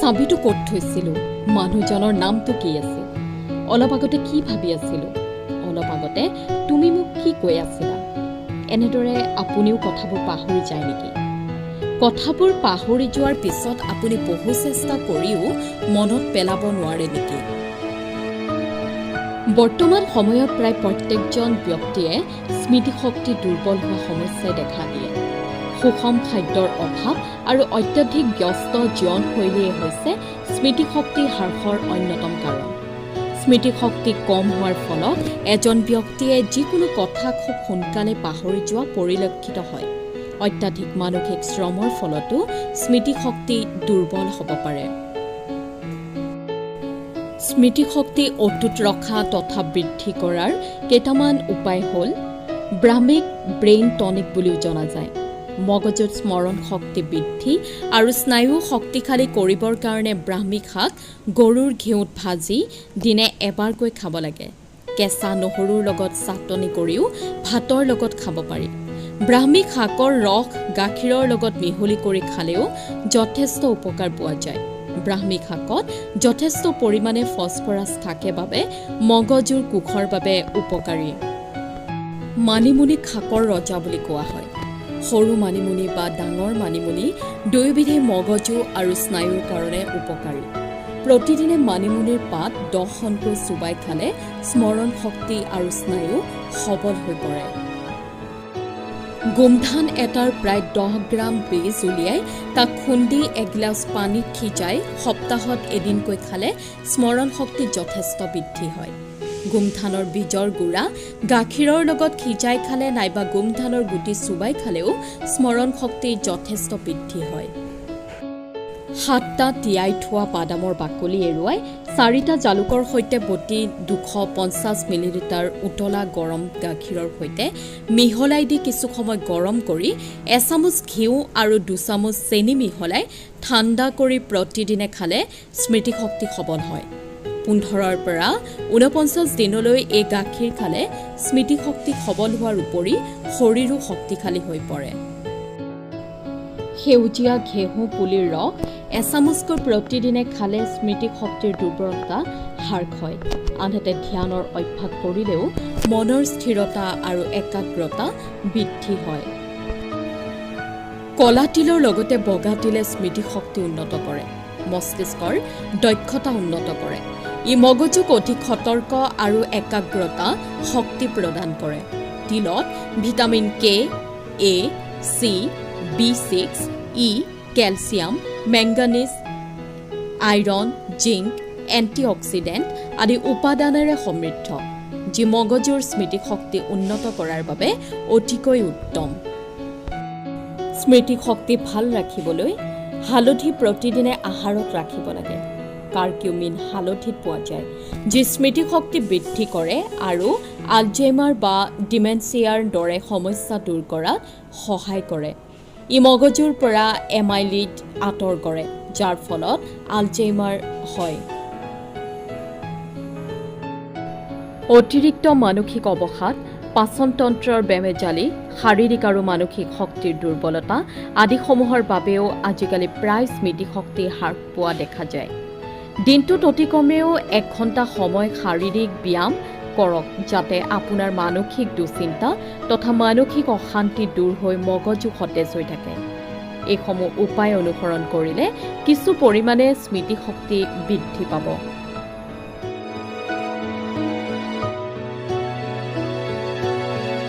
চাবিটো ক'ত থৈছিলোঁ, মানুহজনৰ নামটো কি আছিল, অলপ আগতে কি ভাবি আছিলোঁ, অলপ আগতে তুমি মোক কি কৈ আছিলা। এনেদৰে আপুনিও কথাবোৰ পাহৰি যায় নেকি? কথাবোৰ পাহৰি যোৱাৰ পিছত আপুনি বহু চেষ্টা কৰিও মনত পেলাব নোৱাৰে নেকি? বৰ্তমান সময়ত প্ৰায় প্ৰত্যেকজন ব্যক্তিয়ে স্মৃতিশক্তি দুৰ্বল হোৱা সমস্যাই দেখা দিয়ে। সুষম খাদ্যৰ অভাৱ আৰু অত্যধিক ব্যস্ত জীৱনশৈলীয়ে হৈছে স্মৃতিশক্তি হ্ৰাসৰ অন্যতম কাৰণ। স্মৃতিশক্তি কম হোৱাৰ ফলত এজন ব্যক্তিয়ে যিকোনো কথা খুব সোনকালে পাহৰি যোৱা পৰিলক্ষিত হয়। অত্যাধিক মানসিক শ্ৰমৰ ফলতো স্মৃতিশক্তি দুৰ্বল হ'ব পাৰে। স্মৃতিশক্তি অটুট ৰখা তথা বৃদ্ধি কৰাৰ কেইটামান উপায় হ'ল ব্ৰাহ্মিক ব্ৰেইন টনিক বুলিও জনা যায়। মগজুত স্মৰণ শক্তি বৃদ্ধি আৰু স্নায়ু শক্তিশালী কৰিবৰ কাৰণে ব্ৰাহ্মী শাক গৰুৰ ঘিউত ভাজি দিনে এবাৰকৈ খাব লাগে। কেঁচা নহৰুৰ লগত চাটনি কৰিও ভাতৰ লগত খাব পাৰি। ব্ৰাহ্মী শাকৰ ৰস গাখীৰৰ লগত মিহলি কৰি খালেও যথেষ্ট উপকাৰ পোৱা যায়। ব্ৰাহ্মী শাকত যথেষ্ট পৰিমাণে ফছফৰাছ থাকে বাবে মগজুৰ কোষৰ বাবে উপকাৰী। মানিমুনি শাকৰ ৰজা বুলি কোৱা হয়। সৰু মানিমুনি বা ডাঙৰ মানিমুনি দুয়োবিধেই মগজু আৰু স্নায়ুৰ কাৰণে উপকাৰী। প্ৰতিদিনে মানিমুনিৰ পাত 10খনকৈ চোবাই খালে স্মৰণ শক্তি আৰু স্নায়ু সবল হৈ পৰে। গোমধান এটাৰ প্ৰায় 10 গ্ৰাম বীজ উলিয়াই তাক খুন্দি এগিলাচ পানীত সিজাই সপ্তাহত এদিনকৈ খালে স্মৰণ শক্তি যথেষ্ট বৃদ্ধি হয়। গোমধানৰ বীজৰ গুড়া গাখীৰৰ লগত সিজাই খালে নাইবা গোমধানৰ গুটি চোবাই খালেও স্মৰণ শক্তি যথেষ্ট বৃদ্ধি হয়। 7টা তিয়াই থোৱা বাদামৰ বাকলি এৰুৱাই 4টা জালুকৰ সৈতে বটি 250 মিলিলিটাৰ উতলা গৰম গাখীৰৰ সৈতে মিহলাই দি কিছু সময় গৰম কৰি এচামুচ ঘিউ আৰু 2 চামুচ চেনি মিহলাই ঠাণ্ডা কৰি প্ৰতিদিনে খালে স্মৃতিশক্তি সবল হয়। 15ৰ পৰা 49 দিনলৈ এই গাখীৰ খালে স্মৃতিশক্তি সবল হোৱাৰ উপৰি শৰীৰো শক্তিশালী হৈ পৰে। সেউজীয়া ঘেঁহু পুলিৰ ৰস এচামুচকৈ প্ৰতিদিনে খালে স্মৃতিশক্তিৰ দুৰ্বলতা হ্ৰাস হয়। আনহাতে ধ্যানৰ অভ্যাস কৰিলেও মনৰ স্থিৰতা আৰু একাগ্ৰতা বৃদ্ধি হয়। কলা তিলৰ লগতে বগা তিলে স্মৃতিশক্তি উন্নত কৰে, মস্তিষ্কৰ দক্ষতা উন্নত কৰে। ই মগজুক অধিক সতৰ্ক আৰু একাগ্ৰতা শক্তি প্ৰদান কৰে। তিলত vitamin K, A, C, B6, E, calcium, manganese, iron, zinc, antioxidant আদি উপাদানেৰে সমৃদ্ধ, যি মগজুৰ স্মৃতিশক্তি উন্নত কৰাৰ বাবে অতিকৈ উত্তম। স্মৃতিশক্তি ভাল ৰাখিবলৈ হালধি প্ৰতিদিনে আহাৰত ৰাখিব লাগে। কাৰ্কিউমিন হালধিত পোৱা যায়, যি স্মৃতিশক্তি বৃদ্ধি কৰে আৰু আলজেইমাৰ বা ডিমেনচিয়াৰ দৰে সমস্যা দূৰ কৰাত সহায় কৰে। ই মগজুৰ পৰা এমাইলিড আঁতৰ কৰে, যাৰ ফলত আলজেইমাৰ হয়। অতিৰিক্ত মানসিক অৱসাদ, পাচনতন্ত্ৰৰ বেমেজালি, শাৰীৰিক আৰু মানসিক শক্তিৰ দুৰ্বলতা আদিসমূহৰ বাবেও আজিকালি প্ৰায় স্মৃতিশক্তি হ্ৰাস পোৱা দেখা যায়। দিনটোত অতি কমেও 1 ঘণ্টা সময় শাৰীৰিক ব্যায়াম কৰক, যাতে আপোনাৰ মানসিক দুশ্চিন্তা তথা মানসিক অশান্তি দূৰ হৈ মগজু সতেজ হৈ থাকে। এইসমূহ উপায় অনুসৰণ কৰিলে কিছু পৰিমাণে স্মৃতিশক্তি বৃদ্ধি পাব।